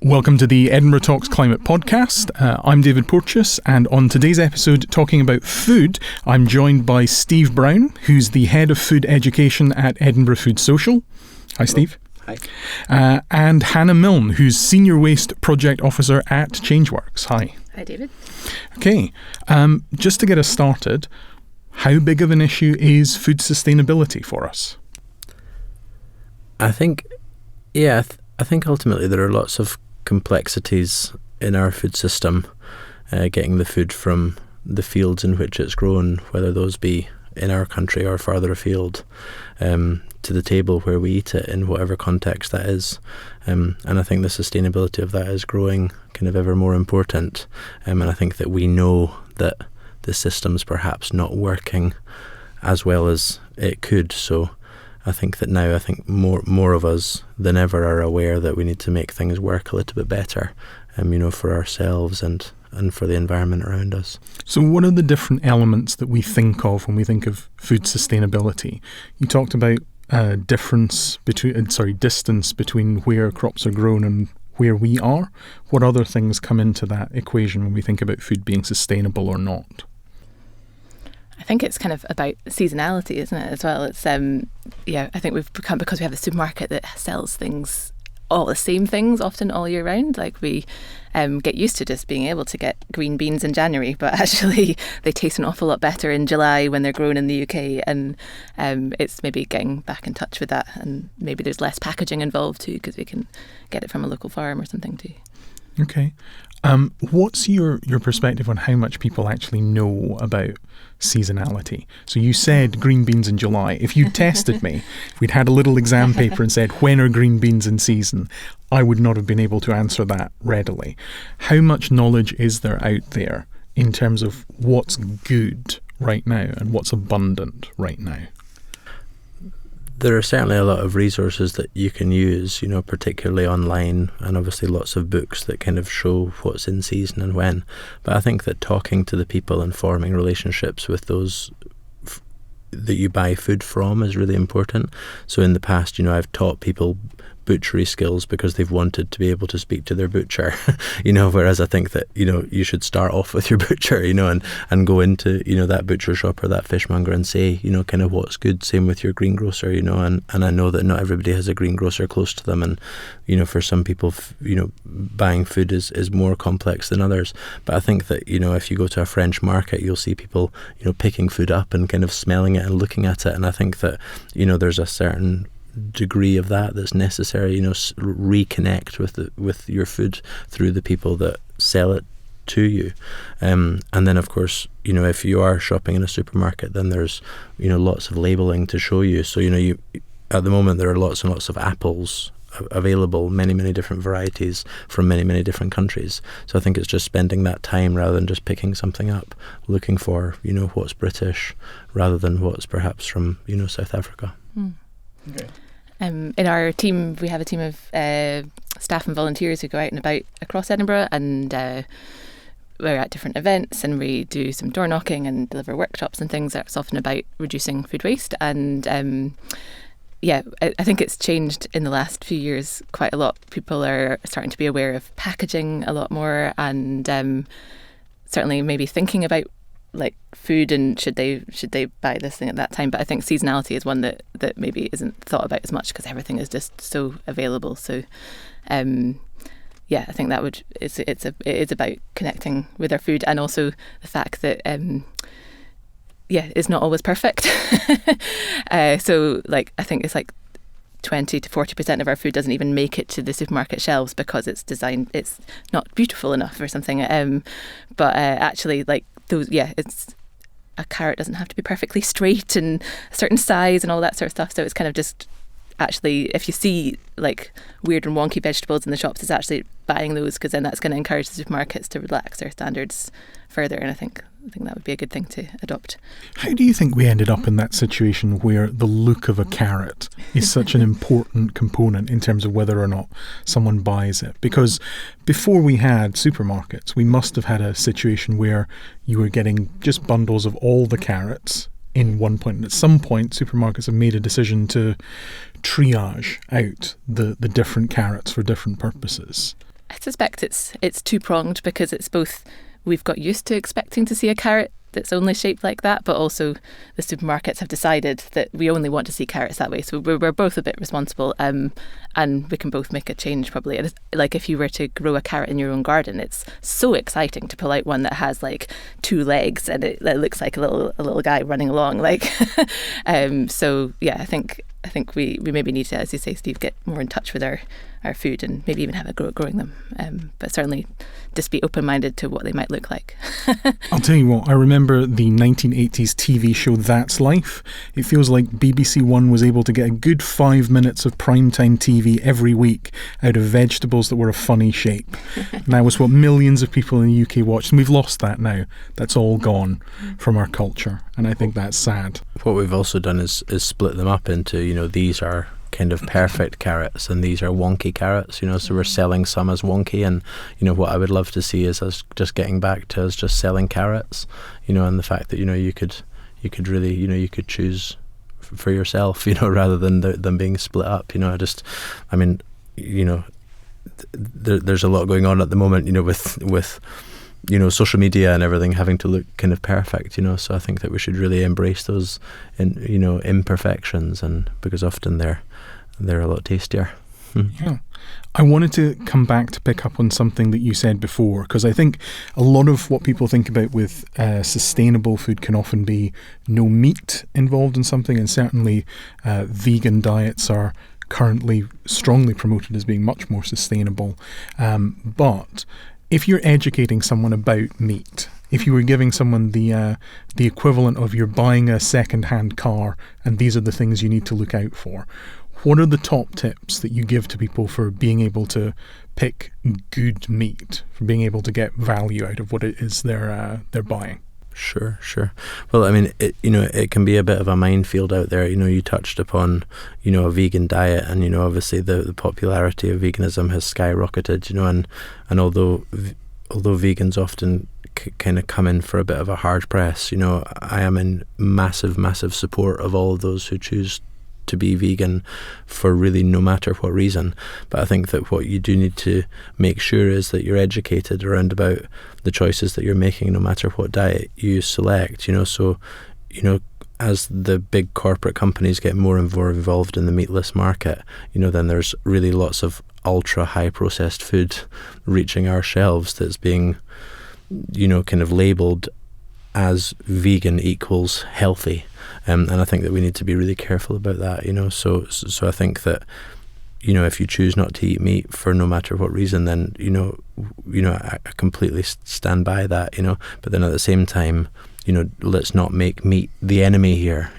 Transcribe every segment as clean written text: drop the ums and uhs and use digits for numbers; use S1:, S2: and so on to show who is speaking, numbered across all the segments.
S1: Welcome to the Edinburgh Talks Climate podcast. I'm David Porteous, and on today's episode, talking about food, I'm joined by Steve Brown, who's the Head of Food Education at Edinburgh Food Social. Hi, Steve.
S2: Hi.
S1: And Hannah Milne, who's Senior Waste Project Officer at Changeworks. Hi.
S3: Hi, David.
S1: Okay, just to get us started, how big of an issue is food sustainability for us?
S2: I think ultimately there are lots of complexities in our food system, getting the food from the fields in which it's grown, whether those be in our country or farther afield, to the table where we eat it in whatever context that is. And I think the sustainability of that is growing kind of ever more important. And I think that we know that the system's perhaps not working as well as it could. So I think that now, more of us than ever are aware that we need to make things work a little bit better, for ourselves and for the environment around us.
S1: So what are the different elements that we think of when we think of food sustainability? You talked about distance between where crops are grown and where we are. What other things come into that equation when we think about food being sustainable or not?
S3: I think it's kind of about seasonality, isn't it, as well? It's, I think we've become, because we have a supermarket that sells things, all the same things, often all year round. Like we get used to just being able to get green beans in January, but actually they taste an awful lot better in July when they're grown in the UK. And it's maybe getting back in touch with that. And maybe there's less packaging involved too, because we can get it from a local farm or something too. Okay.
S1: What's your perspective on how much people actually know about seasonality? So you said green beans in July. If you tested me, if we'd had a little exam paper and said, when are green beans in season? I would not have been able to answer that readily. How much knowledge is there out there in terms of what's good right now and what's abundant right now?
S2: There are certainly a lot of resources that you can use, particularly online, and obviously lots of books that kind of show what's in season and when. But I think that talking to the people and forming relationships with those that you buy food from is really important. So in the past, I've taught people butchery skills because they've wanted to be able to speak to their butcher, whereas I think that, you should start off with your butcher, and go into, that butcher shop or that fishmonger and say, kind of what's good. Same with your greengrocer, and I know that not everybody has a greengrocer close to them. And, for some people, buying food is more complex than others. But I think that, if you go to a French market, you'll see people, picking food up and kind of smelling it and looking at it. And I think that, there's a certain degree of that's necessary, reconnect with your food through the people that sell it to you, and then of course, if you are shopping in a supermarket, then there's lots of labelling to show you. So you at the moment there are lots and lots of apples available, many different varieties from many different countries. So I think it's just spending that time rather than just picking something up, looking for what's British rather than what's perhaps from South Africa.
S3: Okay. In our team, we have a team of staff and volunteers who go out and about across Edinburgh, and we're at different events and we do some door knocking and deliver workshops and things. That's often about reducing food waste. And I think it's changed in the last few years quite a lot. People are starting to be aware of packaging a lot more, and certainly maybe thinking about like food and should they buy this thing at that time. But I think seasonality is one that maybe isn't thought about as much because everything is just so available. So I think that it is about connecting with our food, and also the fact that it's not always perfect. So like I think it's like 20 to 40% of our food doesn't even make it to the supermarket shelves because it's not beautiful enough or something. But actually, like those, it's a carrot doesn't have to be perfectly straight and a certain size and all that sort of stuff. So it's kind of just actually, if you see like weird and wonky vegetables in the shops, it's actually buying those, because then that's going to encourage the supermarkets to relax their standards further. And I think that would be a good thing to adopt.
S1: How do you think we ended up in that situation where the look of a carrot is such an important component in terms of whether or not someone buys it? Because before we had supermarkets, we must have had a situation where you were getting just bundles of all the carrots in one point. And at some point, supermarkets have made a decision to triage out the different carrots for different purposes.
S3: I suspect it's two-pronged, because it's both we've got used to expecting to see a carrot that's only shaped like that, but also the supermarkets have decided that we only want to see carrots that way. So we're both a bit responsible, and we can both make a change probably. Like if you were to grow a carrot in your own garden, it's so exciting to pull out one that has like 2 legs and it looks like a little guy running along. Like, so yeah, I think we maybe need to, as you say, Steve, get more in touch with our food and maybe even have a go at growing them. But certainly just be open-minded to what they might look like.
S1: I'll tell you what, I remember the 1980s TV show That's Life. It feels like BBC One was able to get a good 5 minutes of primetime TV every week out of vegetables that were a funny shape. And that was what millions of people in the UK watched, and we've lost that now. That's all gone from our culture, and I think that's sad.
S2: What we've also done is split them up into, these are kind of perfect carrots and these are wonky carrots, so we're selling some as wonky, and what I would love to see is us just getting back to us just selling carrots, and the fact that you could really you could choose for yourself, rather than them being split up. There's a lot going on at the moment, with social media and everything having to look kind of perfect, so I think that we should really embrace those imperfections, and because often they're a lot tastier.
S1: Yeah. I wanted to come back to pick up on something that you said before, because I think a lot of what people think about with sustainable food can often be no meat involved in something, and certainly vegan diets are currently strongly promoted as being much more sustainable. But if you're educating someone about meat, if you were giving someone the equivalent of you're buying a second-hand car and these are the things you need to look out for, what are the top tips that you give to people for being able to pick good meat, for being able to get value out of what it is they're buying?
S2: Sure. Well, it can be a bit of a minefield out there. You touched upon, a vegan diet, and obviously the popularity of veganism has skyrocketed. And although vegans often kind of come in for a bit of a hard press, I am in massive support of all of those who choose to be vegan for really no matter what reason. But I think that what you do need to make sure is that you're educated around about the choices that you're making, no matter what diet you select. So as the big corporate companies get more and more involved in the meatless market, then there's really lots of ultra high processed food reaching our shelves that's being kind of labelled as vegan equals healthy. And I think that we need to be really careful about that, So I think that, if you choose not to eat meat for no matter what reason, then, I completely stand by that, But then at the same time, let's not make meat the enemy here,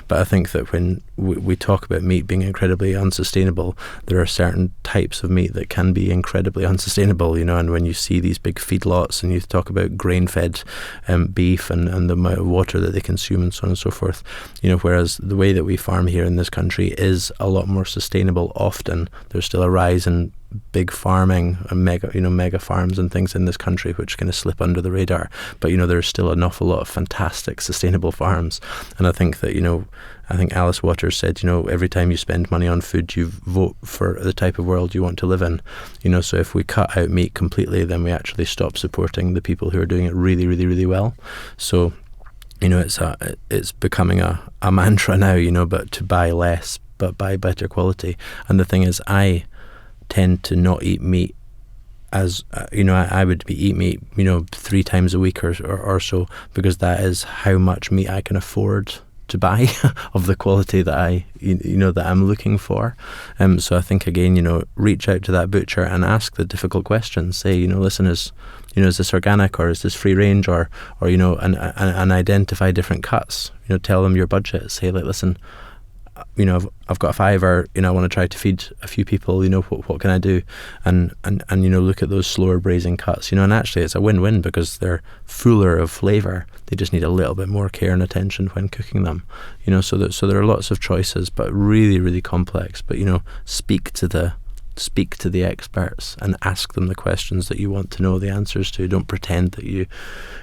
S2: But I think that when we talk about meat being incredibly unsustainable, there are certain types of meat that can be incredibly unsustainable, and when you see these big feedlots and you talk about grain-fed beef and the amount of water that they consume and so on and so forth, whereas the way that we farm here in this country is a lot more sustainable often. There's still a rise in big farming and mega farms and things in this country which kind of slip under the radar, but there's still an awful lot of fantastic sustainable farms. And I think that Alice Waters said, every time you spend money on food, you vote for the type of world you want to live in. So if we cut out meat completely, then we actually stop supporting the people who are doing it really, really, really well. So it's becoming a mantra now, but to buy less but buy better quality. And the thing is, I tend to not eat meat as I would eat meat 3 times a week or so, because that is how much meat I can afford to buy of the quality that that I'm looking for. So I think again, reach out to that butcher and ask the difficult questions. Say, listen, is this organic or is this free range or and identify different cuts. Tell them your budget. Say, like, listen, I've got a £5, I want to try to feed a few people, what can I do? And look at those slower braising cuts, and actually it's a win-win because they're fuller of flavour. They just need a little bit more care and attention when cooking them, so there are lots of choices, but really, really complex. But, speak to the speak to the experts and ask them the questions that you want to know the answers to. Don't pretend that you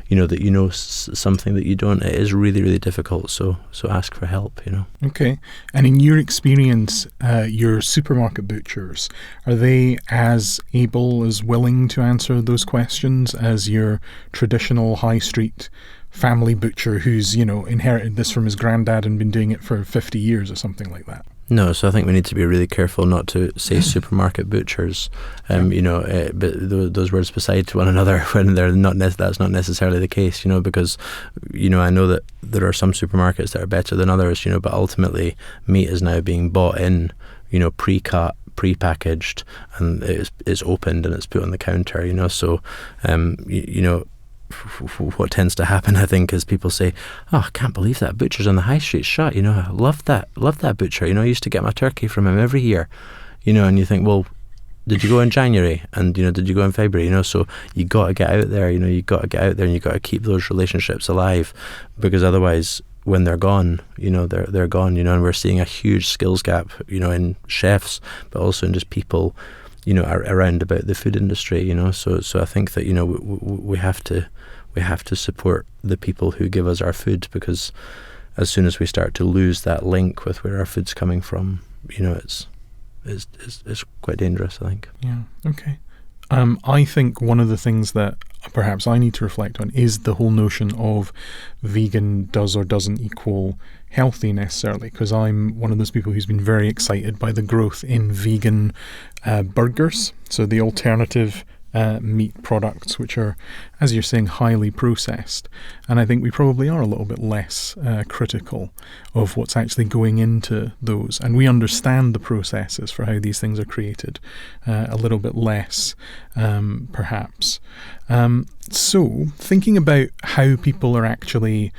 S2: know something that you don't. It is really, really difficult. So ask for help.
S1: Okay. And in your experience, your supermarket butchers, are they as able, as willing to answer those questions as your traditional high street family butcher who's inherited this from his granddad and been doing it for 50 years or something like that?
S2: No, so I think we need to be really careful not to say supermarket butchers, but those words beside one another when they're not. That's not necessarily the case, because I know that there are some supermarkets that are better than others, but ultimately meat is now being bought in, pre-cut, pre-packaged, and it's opened and it's put on the counter, So, what tends to happen, I think, is people say, "Oh, I can't believe that butcher's on the high street shut. I love that butcher. I used to get my turkey from him every year." And you think, well, did you go in January? And did you go in February? So you got to get out there. You got to get out there, and you got to keep those relationships alive, because otherwise, when they're gone, they're gone. And we're seeing a huge skills gap, in chefs, but also in just people, around about the food industry. So I think that we have to support the people who give us our food, because as soon as we start to lose that link with where our food's coming from, it's quite dangerous, I think.
S1: Yeah. Okay. I think one of the things that perhaps I need to reflect on is the whole notion of vegan does or doesn't equal healthy necessarily, because I'm one of those people who's been very excited by the growth in vegan burgers, so the alternative meat products, which are, as you're saying, highly processed. And I think we probably are a little bit less critical of what's actually going into those. And we understand the processes for how these things are created a little bit less, perhaps. So thinking about how people are actually...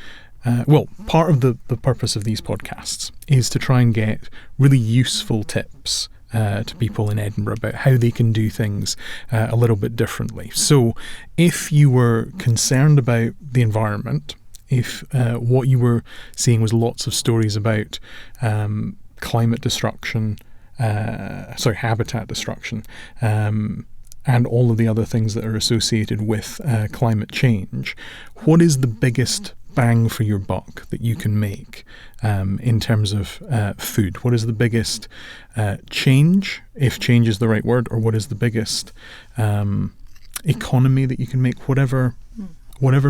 S1: part of the purpose of these podcasts is to try and get really useful tips to people in Edinburgh about how they can do things a little bit differently. So if you were concerned about the environment, if what you were seeing was lots of stories about climate destruction, habitat destruction, and all of the other things that are associated with climate change, what is the biggest bang for your buck that you can make in terms of food? What is the biggest change, if change is the right word, or what is the biggest economy that you can make? Whatever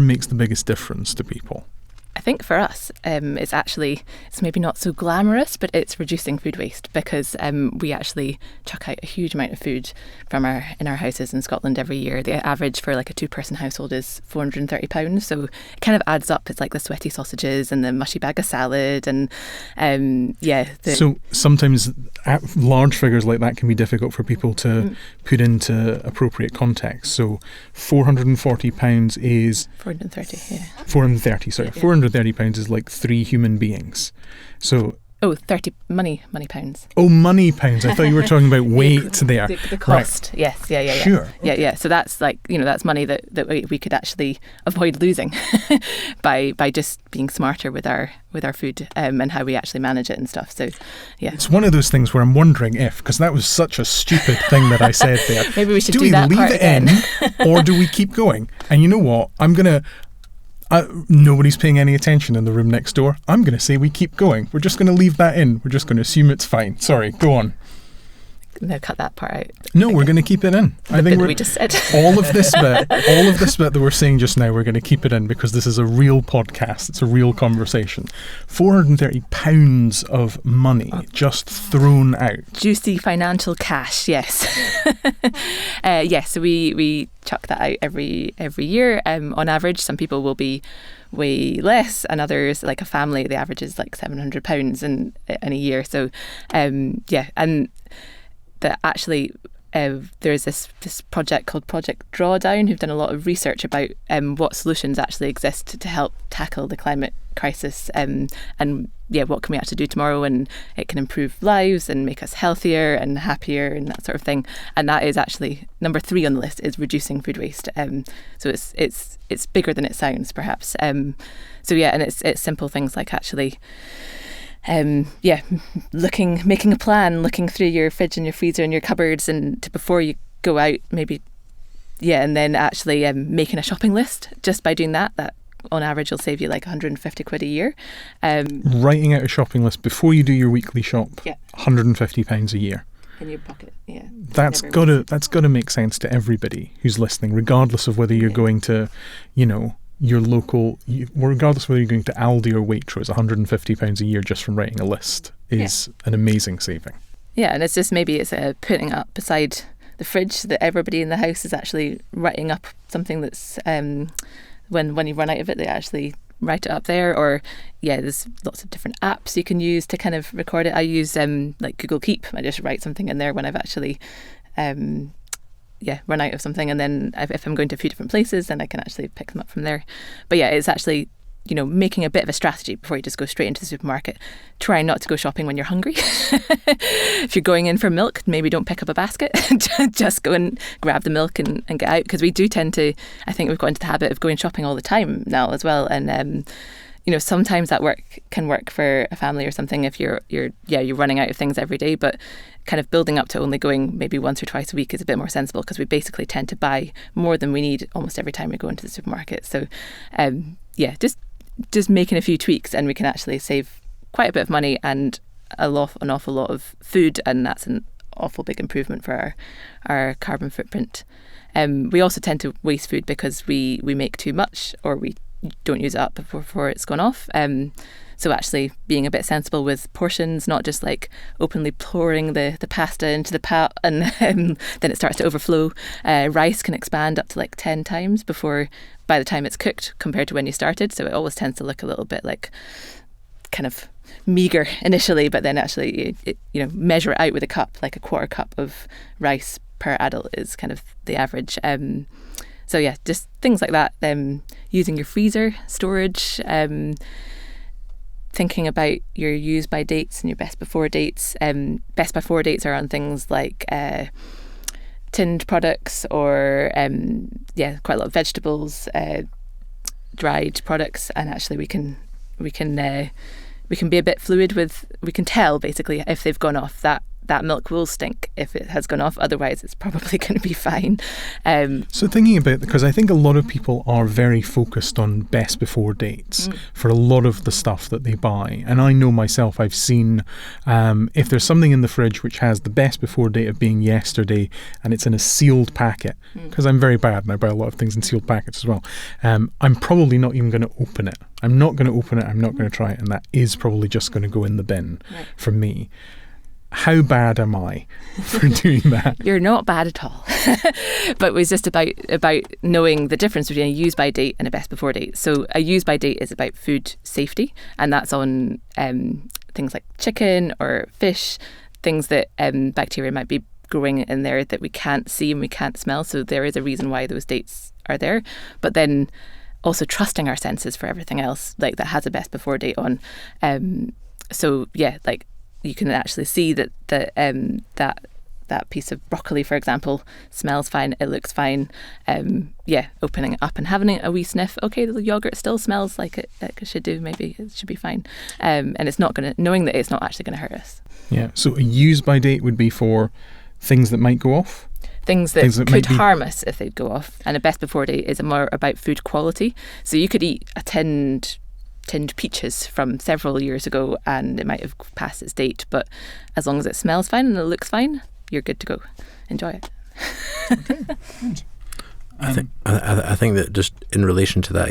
S1: makes the biggest difference to people.
S3: I think for us, it's maybe not so glamorous, but it's reducing food waste, because we actually chuck out a huge amount of food in our houses in Scotland every year. The average for like a 2-person household is £430, so it kind of adds up. It's like the sweaty sausages and the mushy bag of salad, and So sometimes large figures like that can be difficult for people to put into appropriate context. So £440 is 430, yeah.
S1: 430, sorry. Yeah. £430 is like 3 human beings. So
S3: 30 money pounds.
S1: Oh, money pounds. I thought you were talking about weight there.
S3: The cost. Right. Yes. Yeah.
S1: Sure. Okay.
S3: Yeah. So that's like, that's money that we could actually avoid losing by just being smarter with our food and how we actually manage it and stuff. So, yeah. It's
S1: one of those things where I'm wondering because that was such a stupid thing that I said there.
S3: Maybe we should do that part again.
S1: Do we leave it in or do we keep going? And you know what? Nobody's paying any attention in the room next door. I'm going to say we keep going. We're just going to leave that in. We're just going to assume it's fine. Sorry, go on.
S3: No, cut that part out.
S1: No, we're going to keep it in.
S3: I think we just said
S1: all of this bit that we're saying just now, we're going to keep it in because this is a real podcast. It's a real conversation. £430 of money just thrown out.
S3: Juicy financial cash, yes. Yes, so we chuck that out every year. On average, some people will be way less, and others, like a family, the average is like £700 in a year. So, and that actually there's this project called Project Drawdown who've done a lot of research about what solutions actually exist to help tackle the climate crisis, and what can we actually do tomorrow, and it can improve lives and make us healthier and happier and that sort of thing. And that is actually number 3 on the list, is reducing food waste. So it's bigger than it sounds, perhaps. And it's simple things like actually making a plan, looking through your fridge and your freezer and your cupboards, and before you go out, maybe, and then actually making a shopping list. Just by doing that on average will save you like 150 quid a year.
S1: Writing out a shopping list before you do your weekly shop, £150 a year.
S3: In your pocket,
S1: That's gotta make sense to everybody who's listening, regardless of whether you're going to, your local, regardless of whether you're going to Aldi or Waitrose. £150 a year just from writing a list is an amazing saving. Yeah,
S3: and it's just maybe it's putting it up beside the fridge so that everybody in the house is actually writing up something that's when you run out of it, they actually write it up there. Or there's lots of different apps you can use to kind of record it. I use like Google Keep. I just write something in there when I've actually run out of something, and then if I'm going to a few different places, then I can actually pick them up from there. But it's actually making a bit of a strategy before you just go straight into the supermarket. Try not to go shopping when you're hungry. If you're going in for milk, maybe don't pick up a basket. Just go and grab the milk and get out, because we do tend to, I think we've got into the habit of going shopping all the time now as well. And sometimes that can work for a family or something if you're running out of things every day, but kind of building up to only going maybe once or twice a week is a bit more sensible, because we basically tend to buy more than we need almost every time we go into the supermarket. So just making a few tweaks, and we can actually save quite a bit of money and an awful lot of food, and that's an awful big improvement for our carbon footprint. We also tend to waste food because we make too much, or we don't use it up before it's gone off. So actually being a bit sensible with portions, not just like openly pouring the pasta into the pot and then it starts to overflow. Rice can expand up to like 10 times by the time it's cooked compared to when you started. So it always tends to look a little bit like kind of meagre initially, but then actually measure it out with a cup, like a quarter cup of rice per adult is kind of the average. So just things like that. Using your freezer storage, thinking about your use by dates and your best before dates. Best before dates are on things like tinned products, or quite a lot of vegetables, dried products, and actually we can be a bit fluid with. We can tell basically if they've gone off. That milk will stink if it has gone off. Otherwise, it's probably going to be fine.
S1: So thinking about, because I think a lot of people are very focused on best before dates for a lot of the stuff that they buy. And I know myself, I've seen if there's something in the fridge which has the best before date of being yesterday and it's in a sealed packet, because I'm very bad and I buy a lot of things in sealed packets as well, I'm probably not even going to open it. I'm not going to open it. I'm not going to try it. And that is probably just going to go in the bin for me. How bad am I for doing that?
S3: You're not bad at all. But it was just about knowing the difference between a use by date and a best before date. So a use by date is about food safety, and that's on things like chicken or fish, things that bacteria might be growing in there that we can't see and we can't smell. So there is a reason why those dates are there. But then also trusting our senses for everything else, like that has a best before date on. Like you can actually see that that piece of broccoli, for example, smells fine, it looks fine. Opening it up and having a wee sniff. Okay, the yogurt still smells like it should do. Maybe it should be fine. And it's not knowing that it's not actually going to hurt us. Yeah.
S1: So a use by date would be for things that might go off.
S3: Things that could harm us if they'd go off. And a best before date is more about food quality. So you could eat a tinned peaches from several years ago and it might have passed its date, but as long as it smells fine and it looks fine, you're good to go. Enjoy it.
S1: Okay, good.
S2: I think that just in relation to that,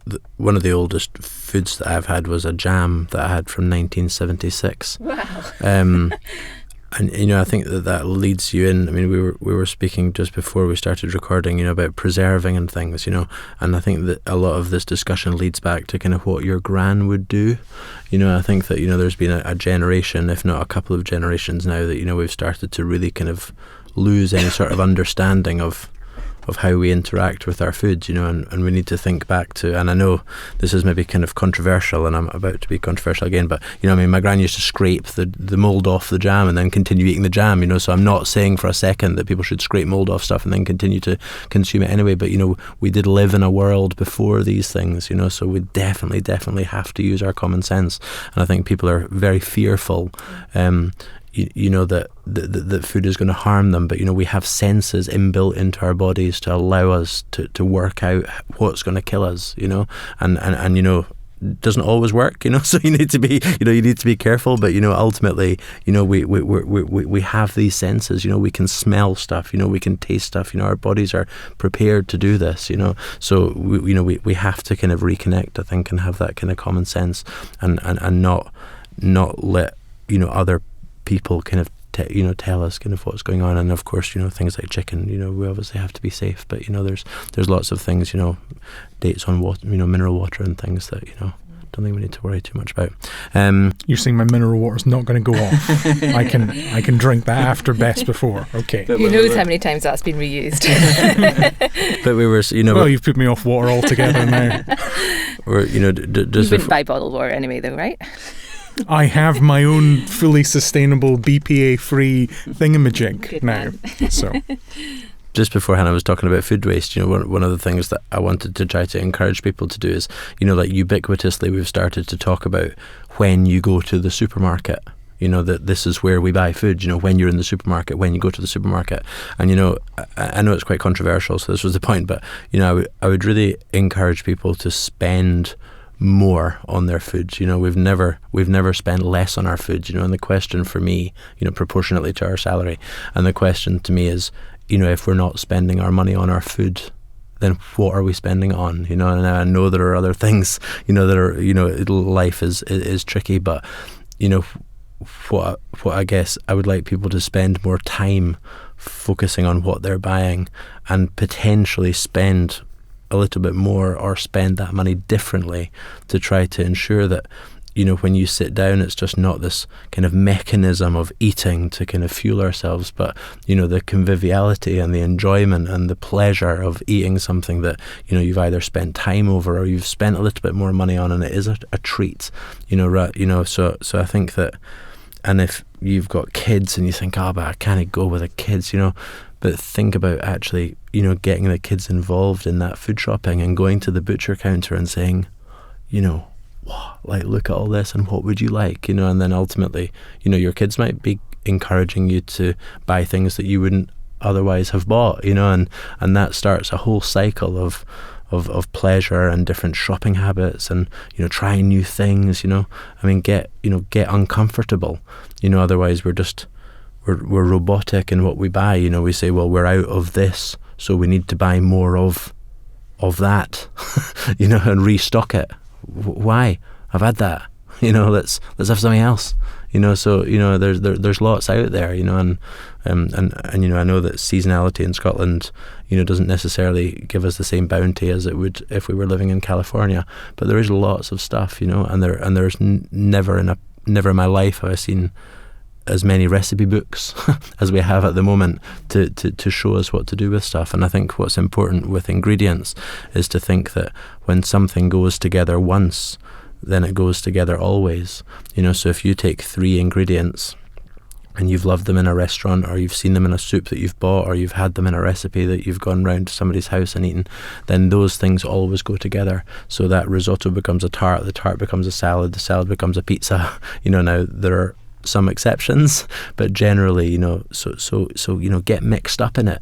S2: that one of the oldest foods that I've had was a jam that I had from 1976.
S3: Wow.
S2: And I think that leads you in. I mean, we were speaking just before we started recording, about preserving and things, and I think that a lot of this discussion leads back to kind of what your gran would do. I think that there's been a generation, if not a couple of generations now, that we've started to really kind of lose any sort of understanding of how we interact with our food, and we need to think back to, and I know this is maybe kind of controversial, and I'm about to be controversial again, but my gran used to scrape the mould off the jam and then continue eating the jam, so I'm not saying for a second that people should scrape mould off stuff and then continue to consume it anyway, but we did live in a world before these things, so we definitely have to use our common sense. And I think people are very fearful that food is going to harm them, but we have senses inbuilt into our bodies to allow us to work out what's going to kill us, and doesn't always work, so you need to be careful, but ultimately we have these senses, we can smell stuff, we can taste stuff, our bodies are prepared to do this, so we have to kind of reconnect, I think, and have that kind of common sense, and not let other people kind of tell us kind of what's going on. And of course, things like chicken, we obviously have to be safe, but there's lots of things, dates on water, mineral water and things that don't think we need to worry too much about.
S1: You're saying my mineral water's not going to go off. I can drink that after best before. Okay.
S3: Who knows how many times that's been reused?
S2: But we were,
S1: well, you've put me off water altogether now.
S2: We're,
S3: You wouldn't buy bottled water anyway, though, right?
S1: I have my own fully sustainable BPA-free thingamajig
S3: Good
S1: now.
S3: man.
S1: So,
S2: just before Hannah was talking about food waste, one of the things that I wanted to try to encourage people to do is, like ubiquitously we've started to talk about when you go to the supermarket, that this is where we buy food, when you're in the supermarket, when you go to the supermarket. And, I know it's quite controversial, so this was the point, but, I would really encourage people to spend more on their food. We've never spent less on our food, and the question for me, proportionately to our salary, and the question to me is, if we're not spending our money on our food, then what are we spending on? And I know there are other things, that are, life is tricky, but what I guess I would like people to spend more time focusing on what they're buying, and potentially spend a little bit more or spend that money differently to try to ensure that when you sit down, it's just not this kind of mechanism of eating to kind of fuel ourselves, but the conviviality and the enjoyment and the pleasure of eating something that you've either spent time over or you've spent a little bit more money on, and it is a treat, so I think that. And if you've got kids and you think, but I can't go with the kids, but think about actually, getting the kids involved in that food shopping and going to the butcher counter and saying, look at all this and what would you like, and then ultimately, your kids might be encouraging you to buy things that you wouldn't otherwise have bought, and that starts a whole cycle of pleasure and different shopping habits, and trying new things, get uncomfortable, otherwise we're robotic in what we buy. We say, well, we're out of this, so we need to buy more of that, and restock it. Why? I've had that. Let's have something else. So there's lots out there. And I know that seasonality in Scotland, doesn't necessarily give us the same bounty as it would if we were living in California. But there is lots of stuff, and there's never in my life have I seen as many recipe books as we have at the moment to show us what to do with stuff. And I think what's important with ingredients is to think that when something goes together once, then it goes together always. So if you take 3 ingredients and you've loved them in a restaurant, or you've seen them in a soup that you've bought, or you've had them in a recipe that you've gone round to somebody's house and eaten, then those things always go together. So that risotto becomes a tart, the tart becomes a salad, the salad becomes a pizza. Now there are some exceptions, but generally, so get mixed up in it,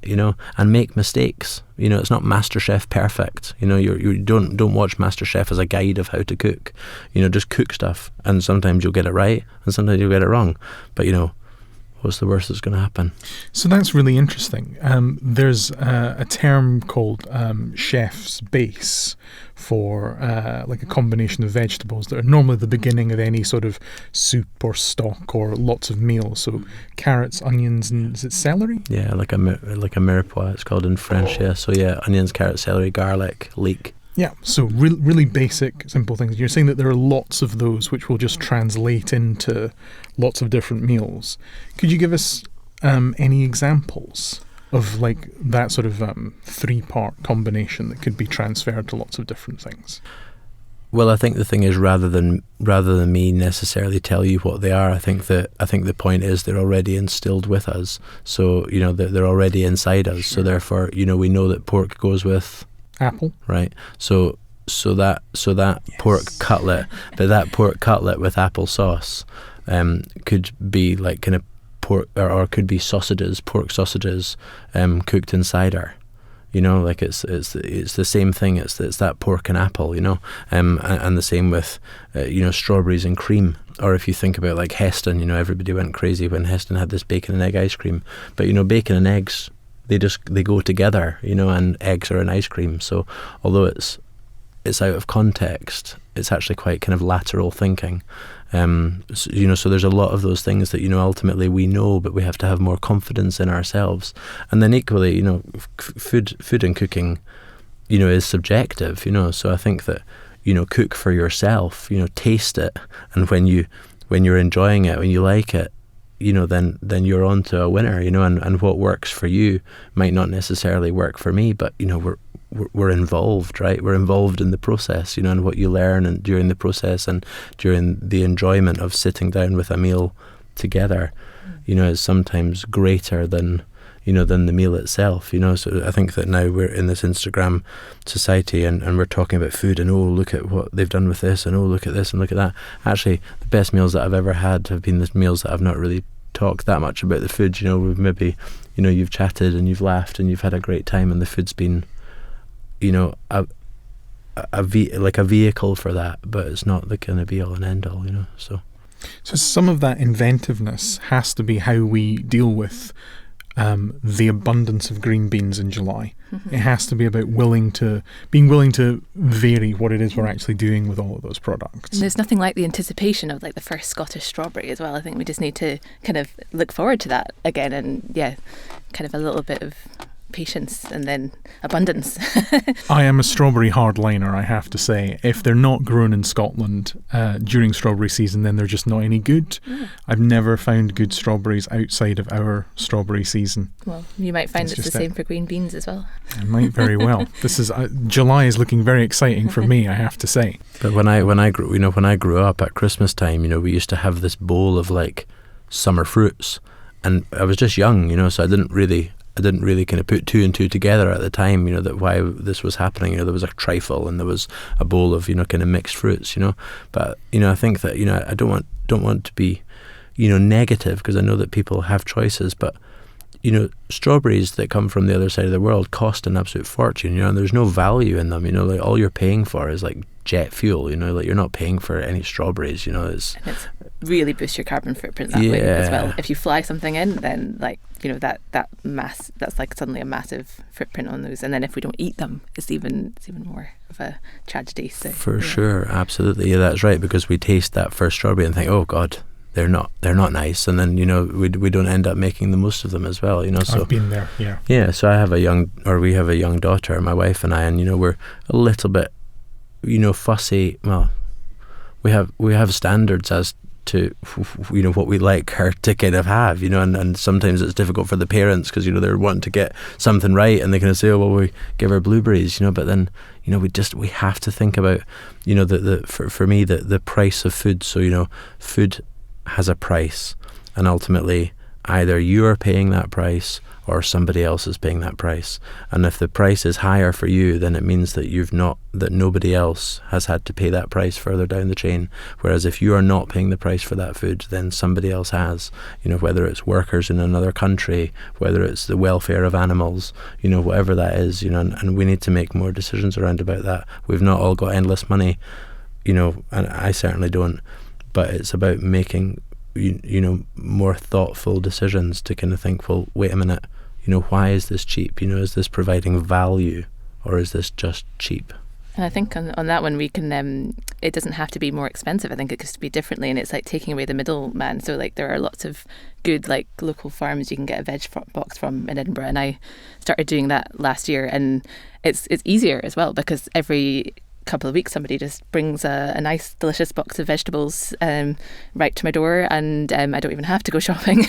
S2: and make mistakes. It's not MasterChef perfect. You don't watch MasterChef as a guide of how to cook. Just cook stuff, and sometimes you'll get it right, and sometimes you'll get it wrong. But what's the worst that's going to happen?
S1: So that's really interesting. There's a term called chef's base for like a combination of vegetables that are normally the beginning of any sort of soup or stock or lots of meals. So carrots, onions, and is it celery?
S2: Yeah, like a mirepoix, it's called in French. Yeah, so yeah, onions, carrots, celery, garlic, leek.
S1: Yeah, so really basic, simple things. You're saying that there are lots of those which will just translate into lots of different meals. Could you give us any examples? of like that sort of 3-part combination that could be transferred to lots of different things?
S2: Well, I think the thing is, rather than me necessarily tell you what they are, I think the point is they're already instilled with us. So they're already inside us.
S1: Sure.
S2: So therefore, we know that pork goes with
S1: apple,
S2: right? So that yes. Pork cutlet, but that pork cutlet with apple sauce could be like kind of pork, or could be pork sausages, cooked in cider. Like it's the same thing. It's that pork and apple, and the same with strawberries and cream. Or if you think about like Heston, everybody went crazy when Heston had this bacon and egg ice cream. But bacon and eggs, they go together, and eggs are in ice cream. So although it's out of context, it's actually quite kind of lateral thinking. So there's a lot of those things that ultimately we know, but we have to have more confidence in ourselves. And then equally, food and cooking, is subjective. So I think that cook for yourself, taste it, and when you're enjoying it, when you like it, then you're on to a winner. And what works for you might not necessarily work for me, but we're involved, right? We're involved in the process, and what you learn and during the process and during the enjoyment of sitting down with a meal together, is sometimes greater than the meal itself. So I think that now we're in this Instagram society and we're talking about food and look at what they've done with this and look at this and look at that. Actually, the best meals that I've ever had have been the meals that I've not really talked that much about the food. We've maybe, you've chatted and you've laughed and you've had a great time and the food's been like a vehicle for that, but it's not the kind of be all and end all, So
S1: some of that inventiveness has to be how we deal with the abundance of green beans in July. Mm-hmm. It has to be about being willing to vary what it is we're actually doing with all of those products.
S3: And there's nothing like the anticipation of like the first Scottish strawberry as well. I think we just need to kind of look forward to that again, and kind of a little bit of patience and then abundance.
S1: I am a strawberry hardliner, I have to say. If they're not grown in Scotland during strawberry season, then they're just not any good. I've never found good strawberries outside of our strawberry season.
S3: Well, you might find it's the same for green beans as well.
S1: It might very well. This is July is looking very exciting for me, I have to say.
S2: But when I grew up at Christmas time, we used to have this bowl of like summer fruits, and I was just young, so I didn't really kind of put two and two together at the time, that why this was happening. There was a trifle and there was a bowl of, kind of mixed fruits, But, I think that, I don't want to be, negative, because I know that people have choices, but, strawberries that come from the other side of the world cost an absolute fortune, and there's no value in them, like all you're paying for is like jet fuel, like you're not paying for any strawberries, And it's
S3: really boosts your carbon footprint that way as well. If you fly something in, then like, that mass, that's like suddenly a massive footprint on those. And then if we don't eat them, it's even more of a tragedy. So,
S2: for sure, absolutely. Yeah, that's right, because we taste that first strawberry and think, oh God, they're not nice, and then we don't end up making the most of them as well. So
S1: I've been there, yeah.
S2: Yeah, so we have a young daughter, my wife and I, and we're a little bit, fussy. Well, we have standards as to what we like her to kind of have, and sometimes it's difficult for the parents because they're wanting to get something right, and they kind of say, oh well, we give her blueberries, but then we have to think about for me the price of food. So food has a price, and ultimately either you are paying that price or somebody else is paying that price. And if the price is higher for you, then it means that nobody else has had to pay that price further down the chain. Whereas if you are not paying the price for that food, then somebody else has, whether it's workers in another country, whether it's the welfare of animals, whatever that is, and we need to make more decisions around about that. We've not all got endless money, and I certainly don't, but it's about making more thoughtful decisions to kind of think, well, wait a minute, why is this cheap? Is this providing value, or is this just cheap?
S3: And I think on that one we can, it doesn't have to be more expensive. I think it could be differently, and it's like taking away the middleman. So like there are lots of good like local farms you can get a veg box from in Edinburgh, and I started doing that last year, and it's easier as well because every couple of weeks somebody just brings a nice delicious box of vegetables right to my door, and I don't even have to go shopping.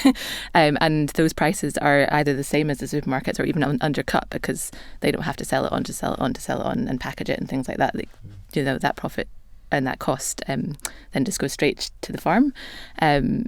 S3: And those prices are either the same as the supermarkets or even undercut, because they don't have to sell it on and package it and things like that. That profit and that cost then just goes straight to the farm.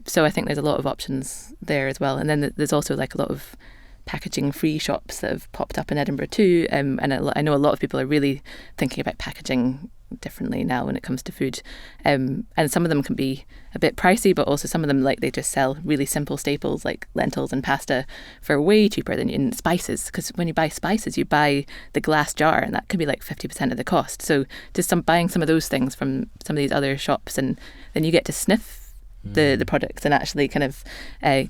S3: So I think there's a lot of options there as well. And then there's also like a lot of packaging free shops that have popped up in Edinburgh too, and I know a lot of people are really thinking about packaging differently now when it comes to food, and some of them can be a bit pricey, but also some of them, like, they just sell really simple staples like lentils and pasta for way cheaper than in spices, because when you buy spices you buy the glass jar and that could be like 50% of the cost. So just buying some of those things from some of these other shops, and then you get to sniff the products and actually kind of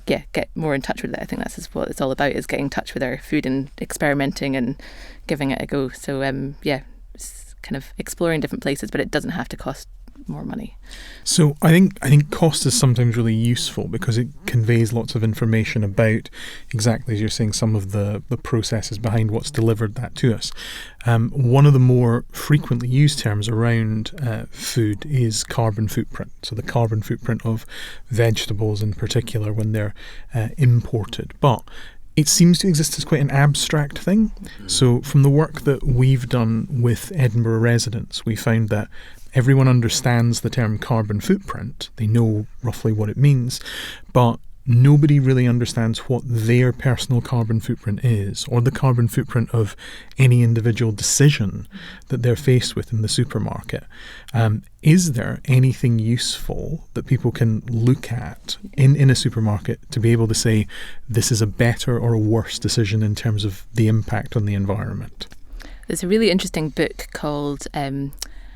S3: get more in touch with it. I think that's what it's all about, is getting in touch with our food and experimenting and giving it a go. So it's kind of exploring different places, but it doesn't have to cost more money.
S1: So I think cost is sometimes really useful because it conveys lots of information about, exactly as you're saying, some of the processes behind what's delivered that to us. One of the more frequently used terms around food is carbon footprint. So the carbon footprint of vegetables in particular when they're imported. But it seems to exist as quite an abstract thing. So from the work that we've done with Edinburgh residents, we found that everyone understands the term carbon footprint. They know roughly what it means, but nobody really understands what their personal carbon footprint is, or the carbon footprint of any individual decision that they're faced with in the supermarket. Is there anything useful that people can look at in a supermarket to be able to say this is a better or a worse decision in terms of the impact on the environment?
S3: There's a really interesting book called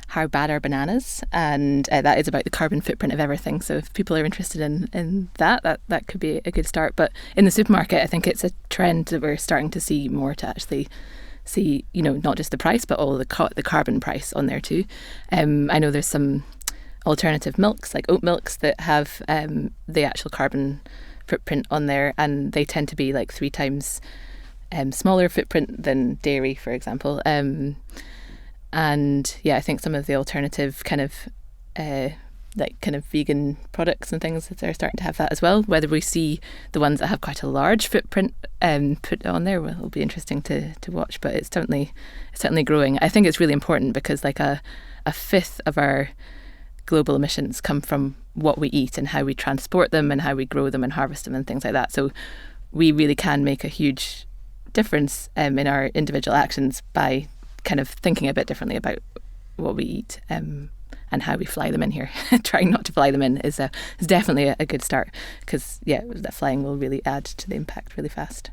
S3: How Bad Are Bananas? And that is about the carbon footprint of everything. So if people are interested in that could be a good start. But in the supermarket, I think it's a trend that we're starting to see more, to actually see, not just the price, but all the carbon price on there too. I know there's some alternative milks, like oat milks, that have the actual carbon footprint on there, and they tend to be like 3 times smaller footprint than dairy, for example. And I think some of the alternative kind of vegan products and things, they're starting to have that as well. Whether we see the ones that have quite a large footprint put on there will be interesting to watch, but it's certainly growing. I think it's really important because like a fifth of our global emissions come from what we eat and how we transport them and how we grow them and harvest them and things like that. So we really can make a huge difference in our individual actions by kind of thinking a bit differently about what we eat and how we fly them in here. Trying not to fly them in is definitely a good start, because that flying will really add to the impact really fast.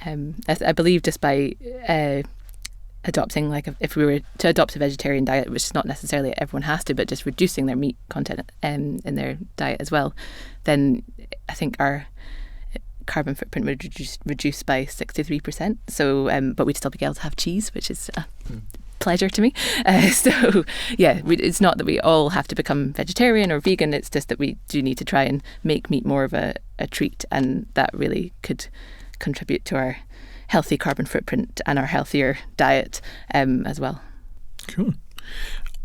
S3: I believe just by adopting, like if we were to adopt a vegetarian diet, which is not necessarily everyone has to, but just reducing their meat content in their diet as well, then I think our carbon footprint would reduce by 63%. So, but we'd still be able to have cheese, which is a pleasure to me. It's not that we all have to become vegetarian or vegan. It's just that we do need to try and make meat more of a treat, and that really could contribute to our healthy carbon footprint and our healthier diet as well.
S1: Cool.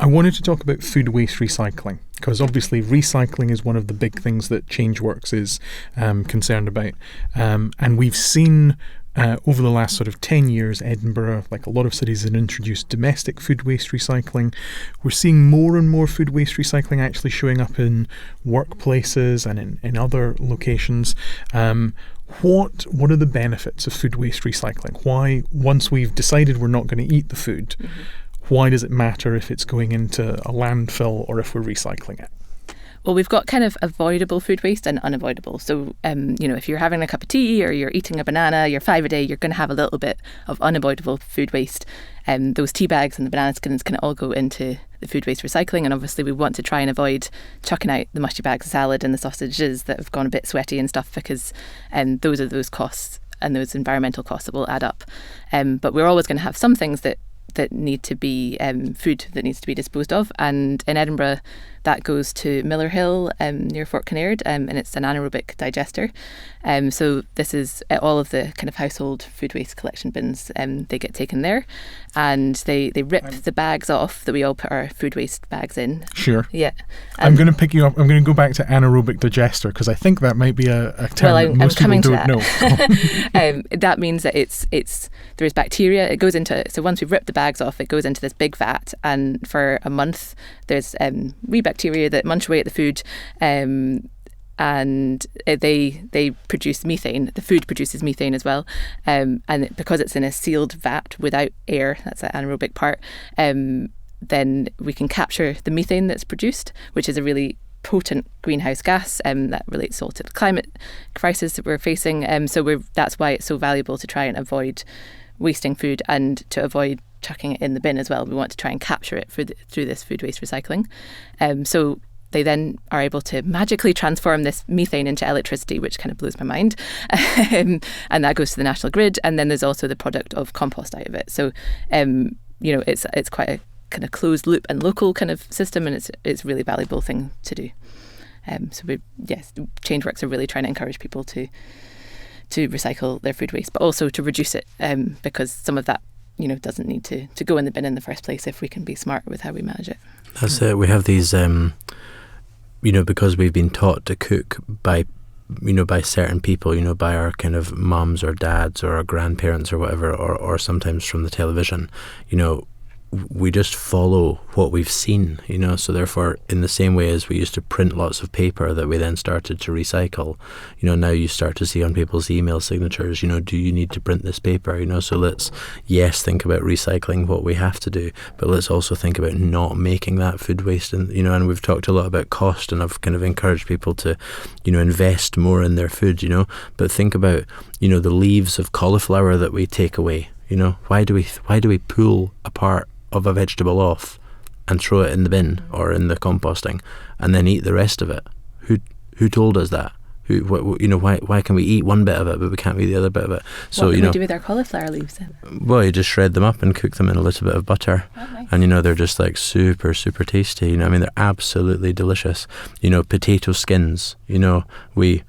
S1: I wanted to talk about food waste recycling, because obviously recycling is one of the big things that ChangeWorks is concerned about. And we've seen over the last sort of 10 years, Edinburgh, like a lot of cities, have introduced domestic food waste recycling. We're seeing more and more food waste recycling actually showing up in workplaces and in other locations. What are the benefits of food waste recycling? Why, once we've decided we're not going to eat the food, why does it matter if it's going into a landfill or if we're recycling it?
S3: Well, we've got kind of avoidable food waste and unavoidable. So, if you're having a cup of tea or you're eating a banana, you're 5 a day, you're going to have a little bit of unavoidable food waste. Those tea bags and the banana skins can all go into the food waste recycling. And obviously we want to try and avoid chucking out the mushy bags of salad and the sausages that have gone a bit sweaty and stuff, because those are those costs and those environmental costs that will add up. But we're always going to have some things that that need to be food that needs to be disposed of. And in Edinburgh, that goes to Miller Hill near Fort Kinnaird, and it's an anaerobic digester. So this is all of the kind of household food waste collection bins. They get taken there, and they rip the bags off that we all put our food waste bags in.
S1: Sure.
S3: Yeah.
S1: I'm going to pick you up. I'm going to go back to anaerobic digester because I think that might be a term that most people don't know.
S3: That means that there is bacteria. It goes into, so once we've ripped the bags off, it goes into this big vat, and for a month there's wee bacteria that munch away at the food, and they produce methane. The food produces methane as well, and because it's in a sealed vat without air, that's the anaerobic part, then we can capture the methane that's produced, which is a really potent greenhouse gas that relates all to the climate crisis that we're facing. That's why it's so valuable to try and avoid wasting food and to avoid chucking it in the bin as well. We want to try and capture it through this food waste recycling. So they then are able to magically transform this methane into electricity, which kind of blows my mind. And that goes to the national grid. And then there's also the product of compost out of it. So, it's quite a kind of closed loop and local kind of system, and it's a really valuable thing to do. Changeworks are really trying to encourage people to recycle their food waste, but also to reduce it, because some of that doesn't need to go in the bin in the first place if we can be smart with how we manage it.
S2: That's it. We have these, because we've been taught to cook by certain people, by our kind of mums or dads or our grandparents or whatever, or sometimes from the television, we just follow what we've seen, so therefore in the same way as we used to print lots of paper that we then started to recycle, now you start to see on people's email signatures, do you need to print this paper, so let's think about recycling what we have to do, but let's also think about not making that food waste. And and we've talked a lot about cost, and I've kind of encouraged people to invest more in their food, but think about the leaves of cauliflower that we take away. Why do we pull a part of a vegetable off and throw it in the bin or in the composting and then eat the rest of it? Who told us that? Why can we eat one bit of it but we can't eat the other bit of it? So
S3: what can we do with our cauliflower leaves then?
S2: Well, you just shred them up and cook them in a little bit of butter.
S3: Oh, nice.
S2: And they're just like super, super tasty. They're absolutely delicious. Potato skins. We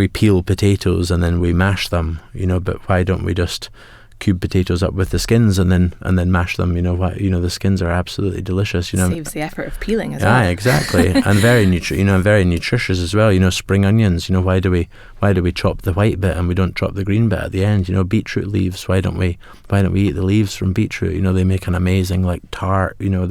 S2: peel potatoes and then we mash them. But why don't we just cube potatoes up with the skins and then mash them? The skins are absolutely delicious.
S3: Saves the effort of peeling as well.
S2: Yeah, exactly. And very very nutritious as well. Spring onions. Why do we chop the white bit and we don't chop the green bit at the end? Beetroot leaves. Why don't we eat the leaves from beetroot? They make an amazing tart. They go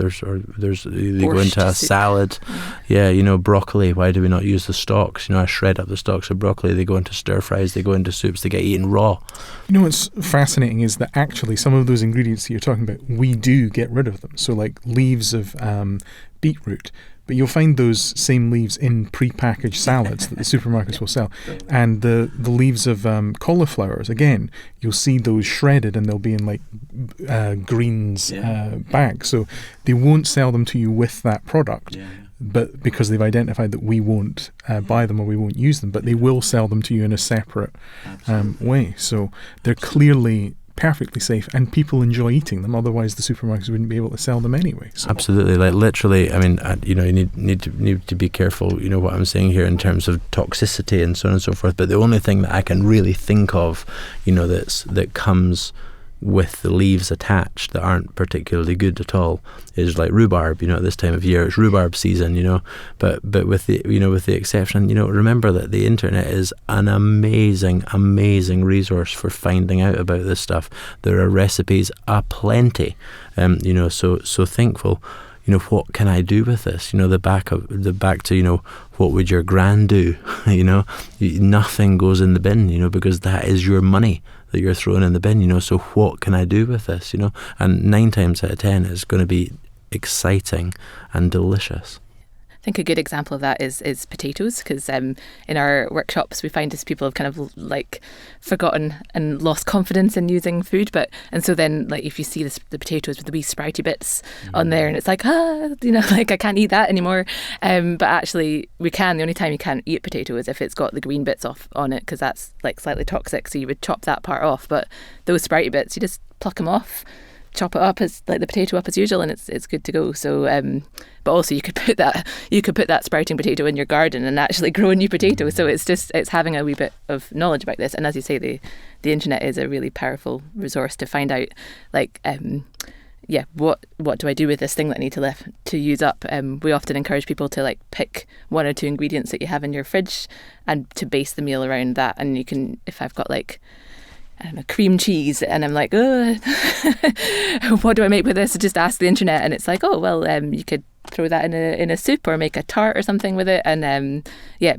S2: into a salad. Yeah. Broccoli. Why do we not use the stalks? I shred up the stalks of broccoli. They go into stir fries. They go into soups. They get eaten raw.
S1: What's fascinating is that actually some of those ingredients that you're talking about, we do get rid of them. So like leaves of beetroot, but you'll find those same leaves in pre-packaged salads that the supermarkets will sell. And the leaves of cauliflowers, again, you'll see those shredded and they'll be in greens bags. So they won't sell them to you with that product. But because they've identified that we won't buy them or we won't use them, but they will sell them to you in a separate way. So they're clearly perfectly safe and people enjoy eating them. Otherwise, the supermarkets wouldn't be able to sell them anyway. So.
S2: Absolutely, literally. I mean, you need to be careful. What I'm saying here in terms of toxicity and so on and so forth. But the only thing that I can really think of, that comes with the leaves attached that aren't particularly good at all is like rhubarb. At this time of year it's rhubarb season, but with the exception, remember that the internet is an amazing resource for finding out about this stuff. There are recipes aplenty, so think, well, what can I do with this? Back to what would your gran do? Nothing goes in the bin, because that is your money that you're throwing in the bin, so what can I do with this, And 9 times out of 10 it's going to be exciting and delicious.
S3: I think a good example of that is potatoes, because in our workshops we find as people have kind of forgotten and lost confidence in using food, and so then if you see the potatoes with the wee sprouty bits on there and it's I can't eat that anymore, but actually we can. The only time you can't eat potato is if it's got the green bits off on it, because that's slightly toxic, so you would chop that part off, but those sprouty bits you just pluck them off, chop it up as like the potato up as usual, and it's good to go. So but also you could put that sprouting potato in your garden and actually grow a new potato. So it's having a wee bit of knowledge about this. And as you say, the internet is a really powerful resource to find out, like what do I do with this thing that I need to use up. We often encourage people to like pick 1 or 2 ingredients that you have in your fridge and to base the meal around that. And you can, if I've got like, I don't know, cream cheese, and I'm like, what do I make with this? Just ask the internet, and it's like, oh well, you could throw that in a soup or make a tart or something with it, and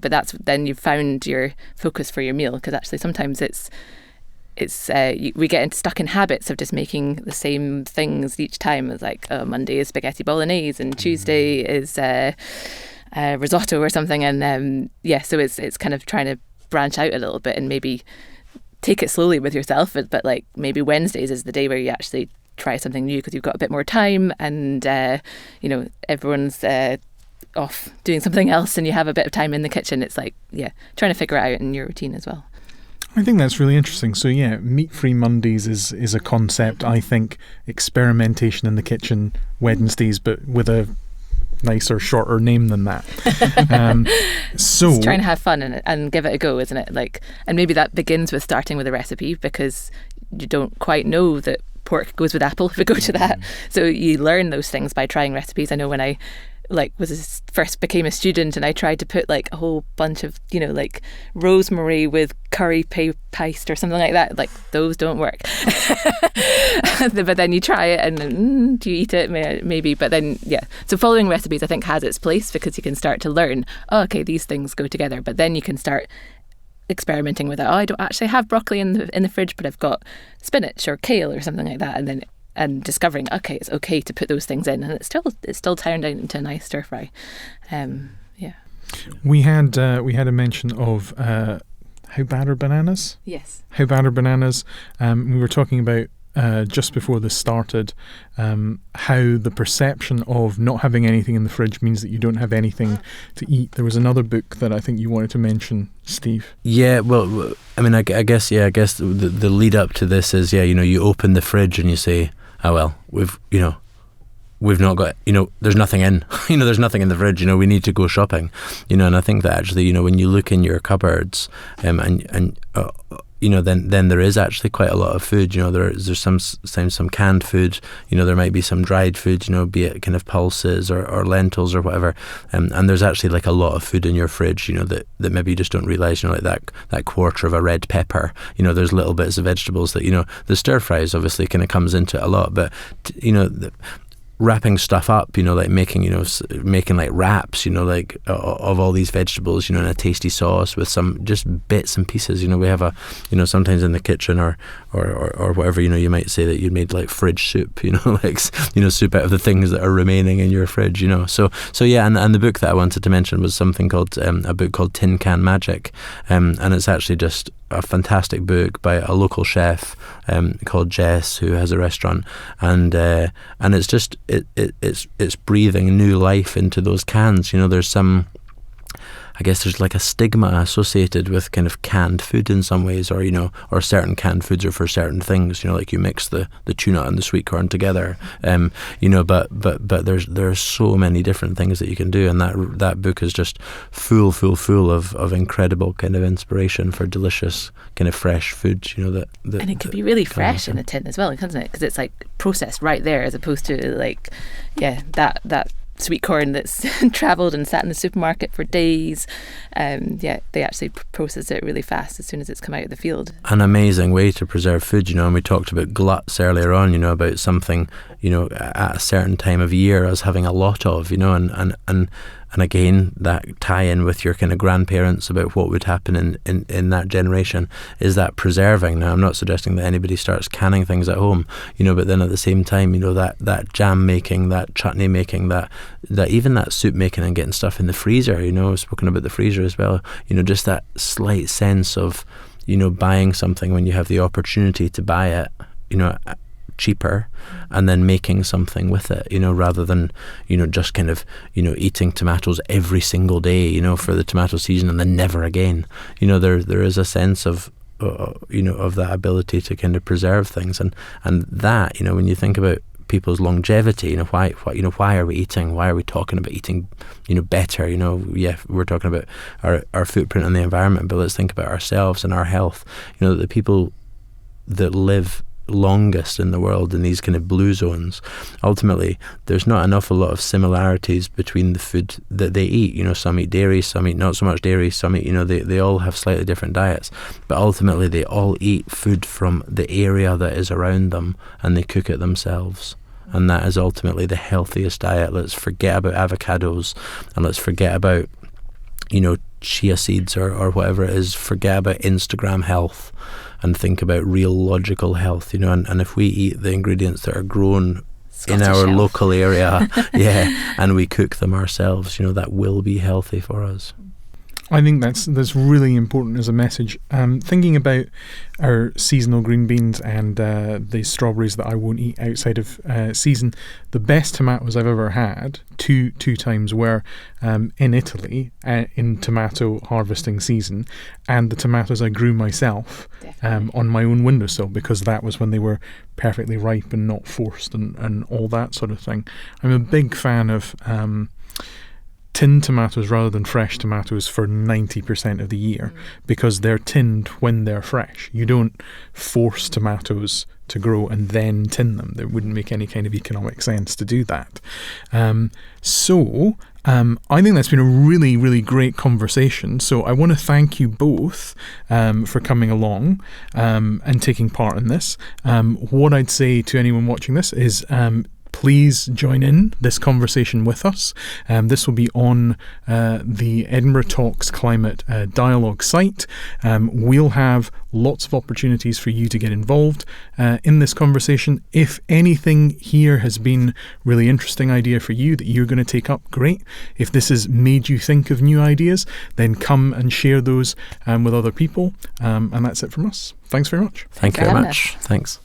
S3: but that's then you've found your focus for your meal, because actually sometimes we get stuck in habits of just making the same things each time. It's like, Monday is spaghetti bolognese and Tuesday is risotto or something, and so it's kind of trying to branch out a little bit and maybe take it slowly with yourself, but like maybe Wednesdays is the day where you actually try something new because you've got a bit more time, and everyone's off doing something else and you have a bit of time in the kitchen. It's like trying to figure it out in your routine as well.
S1: I think that's really interesting. So meat-free Mondays is a concept. I think experimentation in the kitchen Wednesdays, but with a nicer, shorter name than that. So
S3: just trying to have fun and give it a go, isn't it? Like, and maybe that begins with starting with a recipe, because you don't quite know that pork goes with apple if we go to that. So you learn those things by trying recipes. I know when I first became a student and I tried to put like a whole bunch of like rosemary with curry paste or something like that, like those don't work. But then you try it and do you eat it? Maybe. But then so following recipes I think has its place, because you can start to learn, okay, these things go together. But then you can start experimenting with it. I don't actually have broccoli in the fridge, but I've got spinach or kale or something like that, and discovering, okay, it's okay to put those things in, and it's still turned out into a nice stir fry.
S1: We had a mention of how bad are bananas?
S3: Yes.
S1: How bad are bananas? We were talking about just before this started how the perception of not having anything in the fridge means that you don't have anything to eat. There was another book that I think you wanted to mention, Steve.
S2: Yeah, well, I mean, I guess the lead up to this is, you open the fridge and you say, oh well, we've not got, there's nothing in, there's nothing in the fridge, we need to go shopping, and I think that actually, when you look in your cupboards, then there is actually quite a lot of food. There's sometimes some canned food. There might be some dried food. Be it kind of pulses or lentils or whatever. And there's actually like a lot of food in your fridge. That maybe you just don't realise. Like that quarter of a red pepper. There's little bits of vegetables that the stir fries obviously kind of comes into it a lot. But wrapping stuff up, like making like wraps, like of all these vegetables, in a tasty sauce with some just bits and pieces. We have a, sometimes in the kitchen or whatever, you might say that you made like fridge soup, soup out of the things that are remaining in your fridge, So and the book that I wanted to mention was something called a book called Tin Can Magic, and it's actually just a fantastic book by a local chef called Jess, who has a restaurant, and it's just it's breathing new life into those cans. There's some, I guess there's like a stigma associated with kind of canned food in some ways, or certain canned foods are for certain things, like you mix the tuna and the sweet corn together, but there's so many different things that you can do, and that book is just full of incredible kind of inspiration for delicious kind of fresh food, and it
S3: could be really fresh in a tin as well, can't it? Because it's like processed right there, as opposed to like that sweet corn that's travelled and sat in the supermarket for days. They actually process it really fast as soon as it's come out of the field. An amazing way to preserve food, and we talked about gluts earlier on, about something, at a certain time of year as having a lot of, and again, that tie-in with your kind of grandparents about what would happen in that generation, is that preserving. Now, I'm not suggesting that anybody starts canning things at home, but then at the same time, that jam making, that chutney making, that even that soup making and getting stuff in the freezer, I've spoken about the freezer as well, just that slight sense of, buying something when you have the opportunity to buy it, cheaper, and then making something with it, rather than, just kind of, eating tomatoes every single day, for the tomato season and then never again. There is a sense of
S2: of that ability to kind of preserve things, and that, when you think about people's longevity, why are we eating? Why are we talking about eating, better? We're talking about our footprint on the environment, but let's think about ourselves and our health. The people that live longest in the world in these kind of blue zones, ultimately there's not a lot of similarities between the food that they eat. Some eat dairy, some eat not so much dairy, some eat, they all have slightly different diets, but ultimately they all eat food from the area that is around them, and they cook it themselves. And that is ultimately the healthiest diet. Let's forget about avocados, and let's forget about chia seeds or whatever it is. Forget about Instagram health and think about real logical health, and if we eat the ingredients that are grown Scottish in our health. Local area, and we cook them ourselves, that will be healthy for us.
S1: I think that's really important as a message. Thinking about our seasonal green beans and the strawberries that I won't eat outside of season, the best tomatoes I've ever had two times were in Italy in tomato harvesting season, and the tomatoes I grew myself on my own windowsill, because that was when they were perfectly ripe and not forced and all that sort of thing. I'm a big fan of tinned tomatoes rather than fresh tomatoes for 90% of the year, because they're tinned when they're fresh. You don't force tomatoes to grow and then tin them. There wouldn't make any kind of economic sense to do that. So I think that's been a really, really great conversation. So I want to thank you both for coming along and taking part in this. What I'd say to anyone watching this is please join in this conversation with us. This will be on the Edinburgh Talks Climate dialogue site. We'll have lots of opportunities for you to get involved in this conversation. If anything here has been really interesting idea for you that you're going to take up, great. If this has made you think of new ideas, then come and share those with other people. And that's it from us. Thanks very much.
S2: Thank you very much. Thanks.